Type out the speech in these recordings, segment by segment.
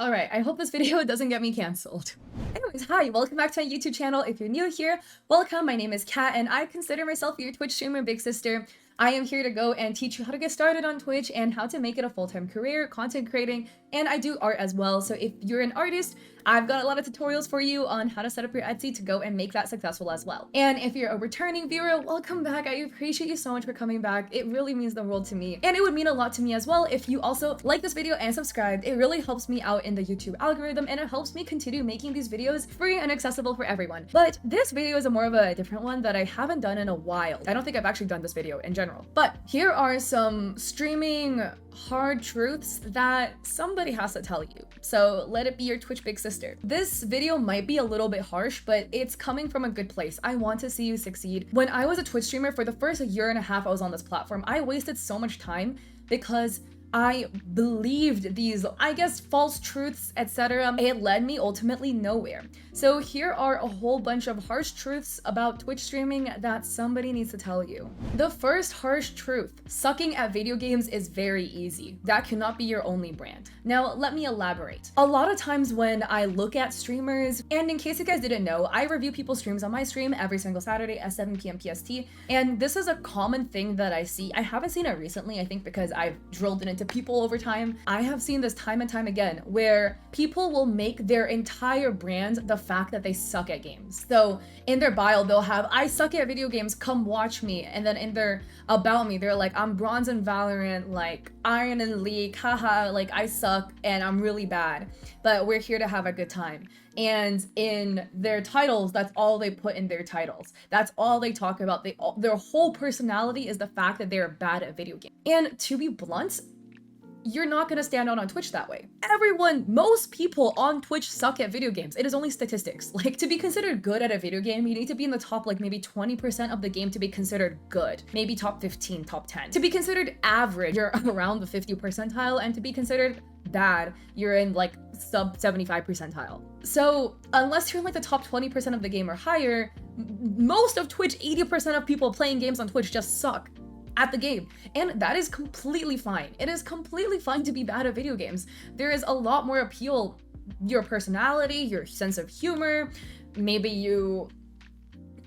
Alright, I hope this video doesn't get me cancelled. Anyways, hi, welcome back to my YouTube channel. If you're new here, welcome. My name is Kat, and I consider myself your Twitch streamer big sister. I am here to go and teach you how to get started on Twitch and how to make it a full-time career, content creating, and I do art as well. So if you're an artist, I've got a lot of tutorials for you on how to set up your Etsy to go and make that successful as well. And if you're a returning viewer, welcome back. I appreciate you so much for coming back. It really means the world to me. And it would mean a lot to me as well if you also like this video and subscribe. It really helps me out in the YouTube algorithm, and it helps me continue making these videos free and accessible for everyone. But this video is more of a different one that I haven't done in a while. I don't think I've actually done this video in general. But here are some streaming hard truths that somebody has to tell you. So let it be your Twitch big sister. This video might be a little bit harsh, but it's coming from a good place. I want to see you succeed. When I was a Twitch streamer, for the first year and a half I was on this platform, I wasted so much time because I believed these, I guess, false truths, etc. It led me ultimately nowhere. So here are a whole bunch of harsh truths about Twitch streaming that somebody needs to tell you. The first harsh truth: sucking at video games is very easy. That cannot be your only brand. Now, let me elaborate. A lot of times when I look at streamers, and in case you guys didn't know, I review people's streams on my stream every single Saturday at 7 p.m. PST, and this is a common thing that I see. I haven't seen it recently, I think because I've drilled it into people over time. I have seen this time and time again where people will make their entire brand the fact that they suck at games. So in their bio they'll have, "I suck at video games, come watch me," and then in their about me they're like, "I'm bronze in Valorant, like iron in League, haha, like I suck and I'm really bad, but we're here to have a good time." And in their titles, that's all they put in their titles. That's all they talk about. Their whole personality is the fact that they're bad at video games. And to be blunt, you're not gonna stand out on Twitch that way. Most people on Twitch suck at video games. It is only statistics. Like, to be considered good at a video game, you need to be in the top, like, maybe 20% of the game to be considered good. Maybe top 15, top 10. To be considered average, you're around the 50 percentile, and to be considered bad, you're in, like, sub 75 percentile. So, unless you're in, like, the top 20% of the game or higher, most of Twitch, 80% of people playing games on Twitch just suck at the game, and that is completely fine. It is completely fine to be bad at video games. There is a lot more appeal, your personality, your sense of humor, maybe you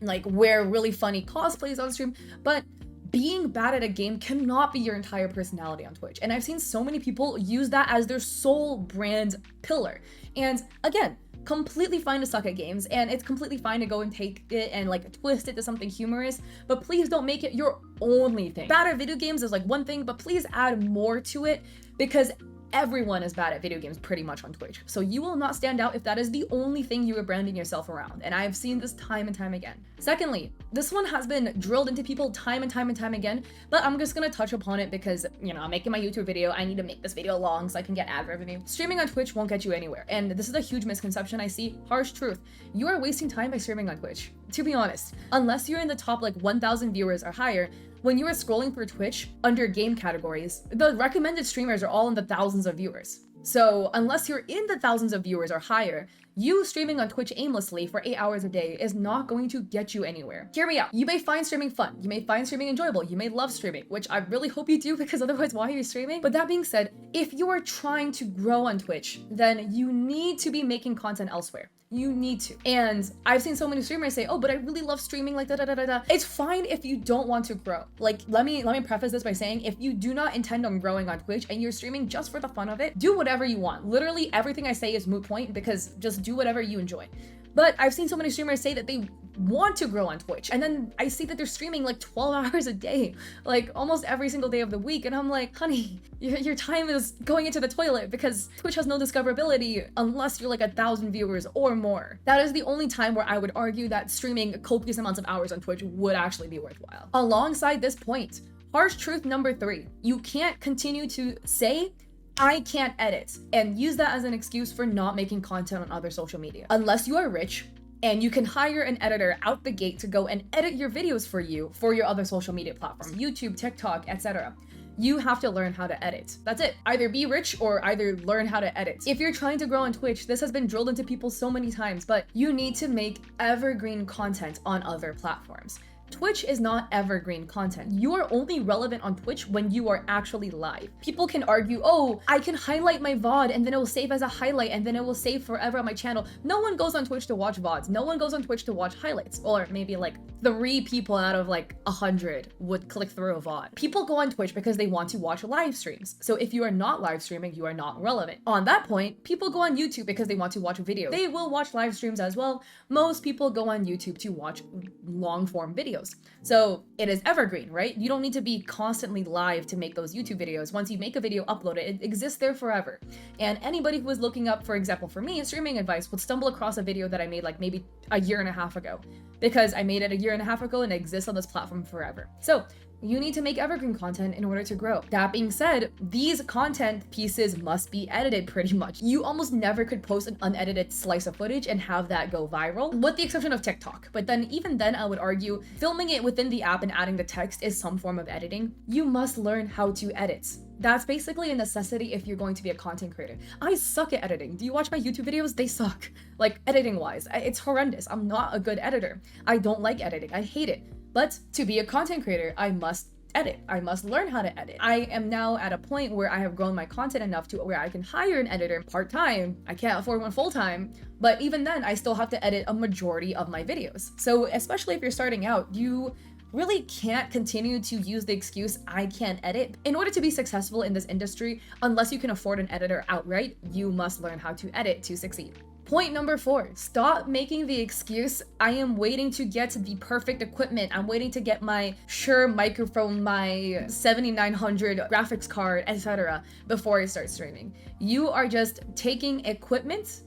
like wear really funny cosplays on stream, but being bad at a game cannot be your entire personality on Twitch. And I've seen so many people use that as their sole brand pillar. And again, completely fine to suck at games, and it's completely fine to go and take it and like twist it to something humorous, but please don't make it your only thing. Bad at video games is like one thing, but please add more to it, because everyone is bad at video games pretty much on Twitch. So you will not stand out if that is the only thing you are branding yourself around. And I've seen this time and time again. Secondly, this one has been drilled into people time and time and time again, but I'm just gonna touch upon it because, you know, I'm making my YouTube video. I need to make this video long so I can get ad revenue. Streaming on Twitch won't get you anywhere. And this is a huge misconception I see. Harsh truth. You are wasting time by streaming on Twitch. To be honest, unless you're in the top like 1,000 viewers or higher, when you are scrolling through Twitch under game categories, the recommended streamers are all in the thousands of viewers. So unless you're in the thousands of viewers or higher, you streaming on Twitch aimlessly for 8 hours a day is not going to get you anywhere. Hear me out. You may find streaming fun. You may find streaming enjoyable. You may love streaming, which I really hope you do, because otherwise why are you streaming? But that being said, if you are trying to grow on Twitch, then you need to be making content elsewhere. You need to. And I've seen so many streamers say, "Oh, but I really love streaming, like da da da da da." It's fine if you don't want to grow. Like, let me preface this by saying, if you do not intend on growing on Twitch and you're streaming just for the fun of it, do whatever you want. Literally everything I say is moot point, because just do whatever you enjoy. But I've seen so many streamers say that they want to grow on Twitch, and then I see that they're streaming like 12 hours a day, like almost every single day of the week, and I'm like, honey, your time is going into the toilet, because Twitch has no discoverability unless you're like 1,000 viewers or more. That is the only time where I would argue that streaming copious amounts of hours on Twitch would actually be worthwhile. Alongside this point, harsh truth number 3, you can't continue to say, "I can't edit," and use that as an excuse for not making content on other social media. Unless you are rich and you can hire an editor out the gate to go and edit your videos for you for your other social media platform, YouTube, TikTok, etc. You have to learn how to edit. That's it. Either be rich or either learn how to edit. If you're trying to grow on Twitch, this has been drilled into people so many times, but you need to make evergreen content on other platforms. Twitch is not evergreen content. You are only relevant on Twitch when you are actually live. People can argue, oh, I can highlight my VOD and then it will save as a highlight and then it will save forever on my channel. No one goes on Twitch to watch VODs. No one goes on Twitch to watch highlights. Or maybe like 3 people out of like 100 would click through a VOD. People go on Twitch because they want to watch live streams. So if you are not live streaming, you are not relevant. On that point, people go on YouTube because they want to watch videos. They will watch live streams as well. Most people go on YouTube to watch long form videos. So it is evergreen, right? You don't need to be constantly live to make those YouTube videos. Once you make a video, upload it, it exists there forever. And anybody who is looking up, for example, for me, streaming advice would stumble across a video that I made like maybe a year and a half ago, because I made it a year and a half ago and it exists on this platform forever. So you need to make evergreen content in order to grow. That being said, these content pieces must be edited pretty much. You almost never could post an unedited slice of footage and have that go viral, with the exception of TikTok. But then even then, I would argue filming it within the app and adding the text is some form of editing. You must learn how to edit. That's basically a necessity if you're going to be a content creator. I suck at editing. Do you watch my YouTube videos? They suck. Like, editing wise, it's horrendous. I'm not a good editor. I don't like editing. I hate it. But to be a content creator, I must edit. I must learn how to edit. I am now at a point where I have grown my content enough to where I can hire an editor part-time. I can't afford one full-time, but even then I still have to edit a majority of my videos. So especially if you're starting out, you really can't continue to use the excuse, I can't edit. In order to be successful in this industry, unless you can afford an editor outright, you must learn how to edit to succeed. Point number 4, stop making the excuse, I am waiting to get the perfect equipment. I'm waiting to get my Shure microphone, my 7900 graphics card, etc. before I start streaming. You are just taking equipment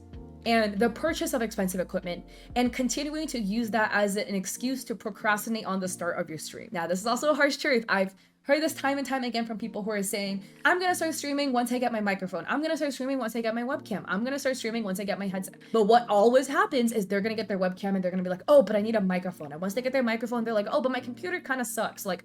and the purchase of expensive equipment and continuing to use that as an excuse to procrastinate on the start of your stream. Now, this is also a harsh truth. I've heard this time and time again from people who are saying, I'm gonna start streaming once I get my microphone. I'm gonna start streaming once I get my webcam. I'm gonna start streaming once I get my headset. But what always happens is they're gonna get their webcam and they're gonna be like, oh, but I need a microphone. And once they get their microphone, they're like, oh, but my computer kind of sucks. Like,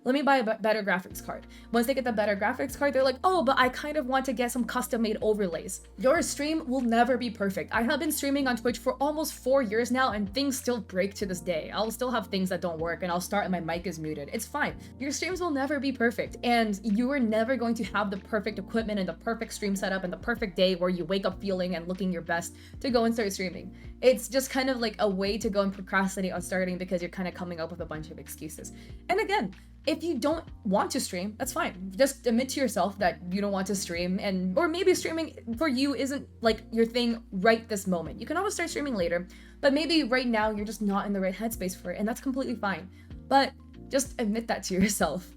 let me buy a better graphics card. Once they get the better graphics card, they're like, oh, but I kind of want to get some custom made overlays. Your stream will never be perfect. I have been streaming on Twitch for almost 4 years now and things still break to this day. I'll still have things that don't work and I'll start and my mic is muted. It's fine. Your streams will never be perfect and you are never going to have the perfect equipment and the perfect stream setup and the perfect day where you wake up feeling and looking your best to go and start streaming. It's just kind of like a way to go and procrastinate on starting because you're kind of coming up with a bunch of excuses. And again, if you don't want to stream, that's fine. Just admit to yourself that you don't want to stream, and or maybe streaming for you isn't like your thing right this moment. You can always start streaming later, but maybe right now you're just not in the right headspace for it, and that's completely fine. But just admit that to yourself.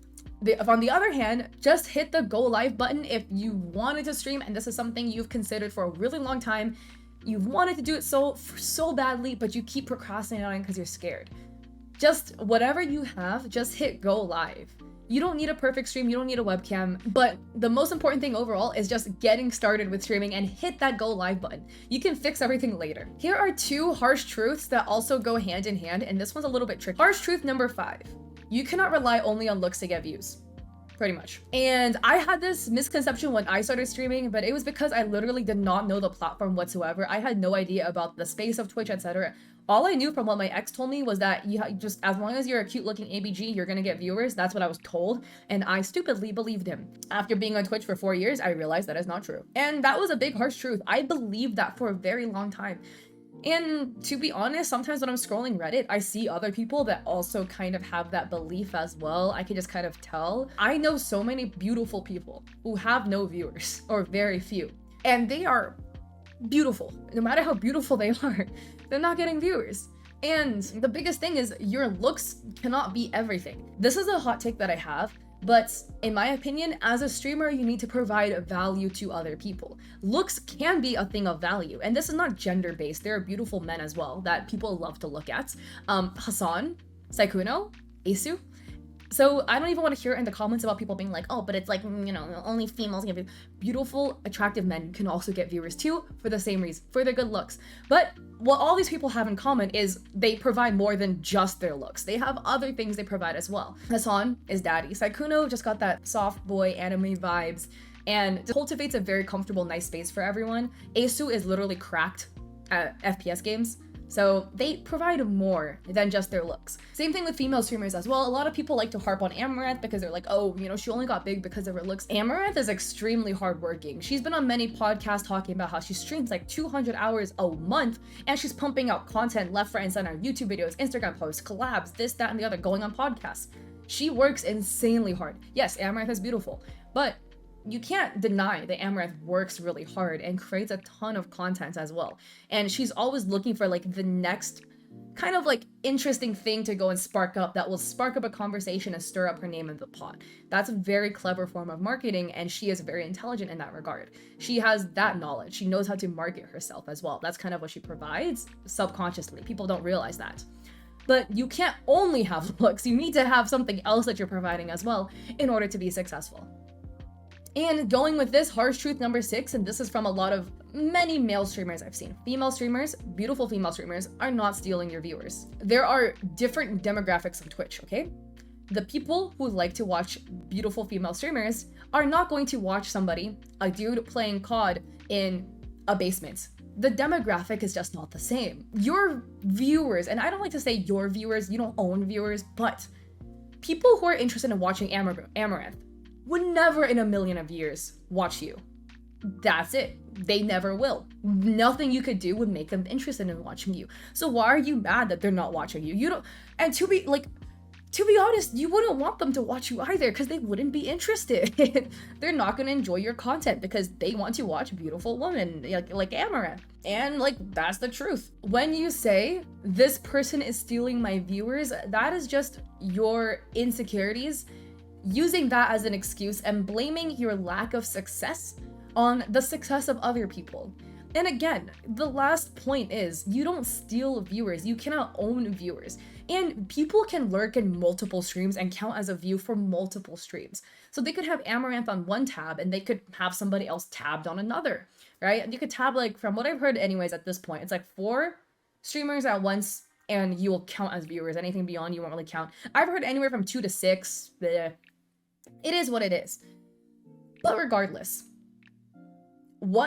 On the other hand, just hit the go live button if you wanted to stream and this is something you've considered for a really long time. You've wanted to do it so badly, but you keep procrastinating on it because you're scared. Just whatever you have, just hit go live. You don't need a perfect stream, you don't need a webcam, but the most important thing overall is just getting started with streaming and hit that go live button. You can fix everything later. Here are 2 harsh truths that also go hand in hand, and this one's a little bit tricky. Harsh truth number 5, you cannot rely only on looks to get views. Pretty much. And I had this misconception when I started streaming, but it was because I literally did not know the platform whatsoever. I had no idea about the space of Twitch, etc. All I knew from what my ex told me was that you just, as long as you're a cute looking ABG, you're gonna get viewers. That's what I was told, and I stupidly believed him. After being on Twitch for 4 years, I realized that is not true. And that was a big harsh truth. I believed that for a very long time. And to be honest, sometimes when I'm scrolling Reddit, I see other people that also kind of have that belief as well. I can just kind of tell. I know so many beautiful people who have no viewers, or very few, and they are beautiful. No matter how beautiful they are, they're not getting viewers. And the biggest thing is your looks cannot be everything. This is a hot take that I have, but in my opinion, as a streamer, you need to provide value to other people. Looks can be a thing of value, and this is not gender-based. There are beautiful men as well that people love to look at. Hassan, Saikuno, Asu. So I don't even want to hear in the comments about people being like, oh, but it's like, you know, only females get views. Beautiful, attractive men can also get viewers too, for the same reason, for their good looks. But what all these people have in common is they provide more than just their looks. They have other things they provide as well. Hassan is daddy. Saikuno just got that soft boy anime vibes and cultivates a very comfortable, nice space for everyone. Asu is literally cracked at FPS games. So they provide more than just their looks. Same thing with female streamers as well. A lot of people like to harp on Amaranth because they're like, oh, you know, she only got big because of her looks. Amaranth is extremely hardworking. She's been on many podcasts talking about how she streams like 200 hours a month, and she's pumping out content left, right, and center, YouTube videos, Instagram posts, collabs, this, that, and the other, going on podcasts. She works insanely hard. Yes, Amaranth is beautiful, but you can't deny that Amaranth works really hard and creates a ton of content as well. And she's always looking for like the next kind of like interesting thing to go and spark up that will spark up a conversation and stir up her name in the pot. That's a very clever form of marketing, and she is very intelligent in that regard. She has that knowledge. She knows how to market herself as well. That's kind of what she provides subconsciously. People don't realize that. But you can't only have looks. You need to have something else that you're providing as well in order to be successful. And going with this, harsh truth number 6, and this is from many male streamers I've seen. Female streamers, beautiful female streamers, are not stealing your viewers. There are different demographics of Twitch, okay? The people who like to watch beautiful female streamers are not going to watch somebody, a dude playing COD in a basement. The demographic is just not the same. Your viewers, and I don't like to say your viewers, you don't own viewers, but people who are interested in watching Amaranth would never in a million of years watch you. That's it. They never will. Nothing you could do would make them interested in watching you. So why are you mad that they're not watching you? You don't, and to be honest, you wouldn't want them to watch you either because they wouldn't be interested. They're not going to enjoy your content because they want to watch beautiful women like Amaranth. And like, that's the truth. When you say this person is stealing my viewers, that is just your insecurities using that as an excuse and blaming your lack of success on the success of other people. And again, the last point is you don't steal viewers. You cannot own viewers. And people can lurk in multiple streams and count as a view for multiple streams. So they could have Amaranth on one tab and they could have somebody else tabbed on another, right? You could tab, like, from what I've heard anyways at this point, it's like 4 streamers at once and you will count as viewers. Anything beyond you won't really count. I've heard anywhere from 2 to 6. Bleh. It is what it is. But regardless,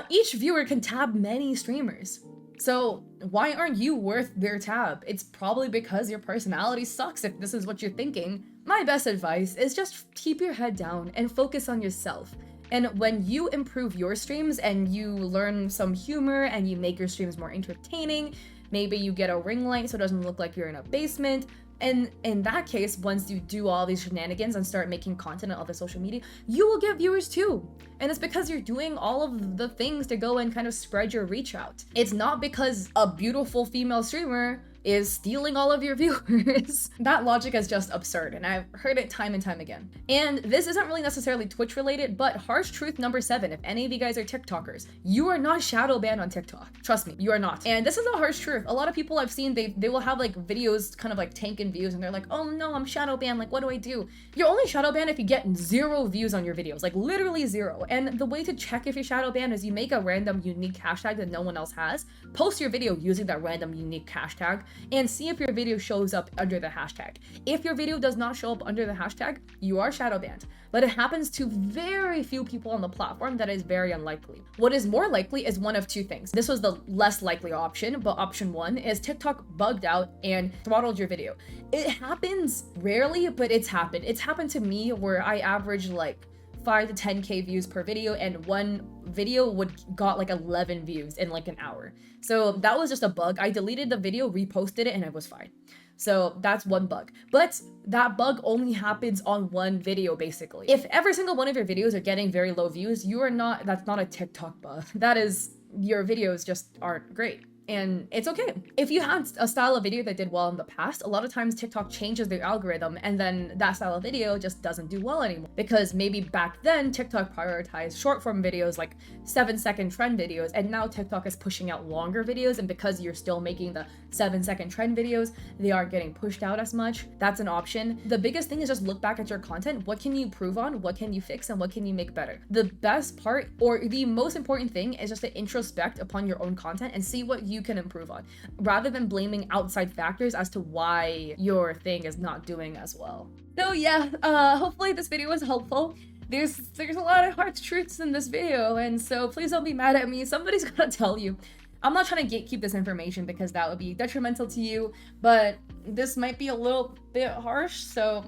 each viewer can tab many streamers. So why aren't you worth their tab? It's probably because your personality sucks if this is what you're thinking. My best advice is just keep your head down and focus on yourself. And when you improve your streams and you learn some humor and you make your streams more entertaining, maybe you get a ring light so it doesn't look like you're in a basement. And in that case, once you do all these shenanigans and start making content on other social media, you will get viewers too. And it's because you're doing all of the things to go and kind of spread your reach out. It's not because a beautiful female streamer is stealing all of your viewers. That logic is just absurd, and I've heard it time and time again. And this isn't really necessarily Twitch related, but harsh truth number 7, if any of you guys are TikTokers, you are not shadow banned on TikTok. Trust me, you are not. And this is a harsh truth. A lot of people I've seen, they will have like videos kind of like tanking views, and they're like, oh no, I'm shadow banned, like what do I do? You're only shadow banned if you get 0 views on your videos, like literally 0. And the way to check if you're shadow banned is you make a random unique hashtag that no one else has, post your video using that random unique hashtag, and see if your video shows up under the hashtag. If your video does not show up under the hashtag, you are shadow banned. But it happens to very few people on the platform. That is very unlikely. What is more likely is one of 2 things. This was the less likely option, but option 1 is TikTok bugged out and throttled your video. It happens rarely, but it's happened. It's happened to me where I average like 5 to 10k views per video, and one video got like 11 views in like an hour. So that was just a bug. I deleted the video, reposted it, and it was fine. So that's one bug. But that bug only happens on one video, basically. If every single one of your videos are getting very low views, that's not a TikTok bug. That is, your videos just aren't great. And it's okay. If you had a style of video that did well in the past, a lot of times TikTok changes their algorithm and then that style of video just doesn't do well anymore. Because maybe back then TikTok prioritized short form videos like 7-second trend videos, and now TikTok is pushing out longer videos, and because you're still making the 7-second trend videos, they aren't getting pushed out as much. That's an option. The biggest thing is just look back at your content. What can you improve on? What can you fix? And what can you make better? The best part, or the most important thing, is just to introspect upon your own content and see what you can improve on, rather than blaming outside factors as to why your thing is not doing as well. So yeah, hopefully this video was helpful. There's a lot of harsh truths in this video, and so please don't be mad at me. Somebody's gonna tell you. I'm not trying to gatekeep this information because that would be detrimental to you, but this might be a little bit harsh, so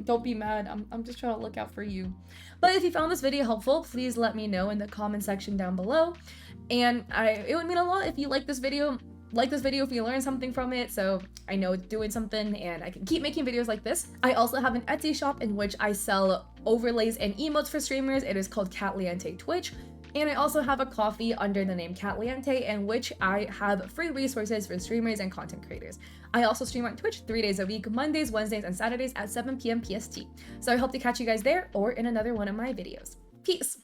don't be mad. I'm just trying to look out for you. But if you found this video helpful, please let me know in the comment section down below. And it would mean a lot if you like this video. If you learned something from it, so I know it's doing something and I can keep making videos like this. I also have an Etsy shop in which I sell overlays and emotes for streamers. It is called Catliente Twitch. And I also have a coffee under the name Catliente, in which I have free resources for streamers and content creators. I also stream on Twitch 3 days a week, Mondays, Wednesdays, and Saturdays at 7 p.m. PST. So I hope to catch you guys there or in another one of my videos. Peace!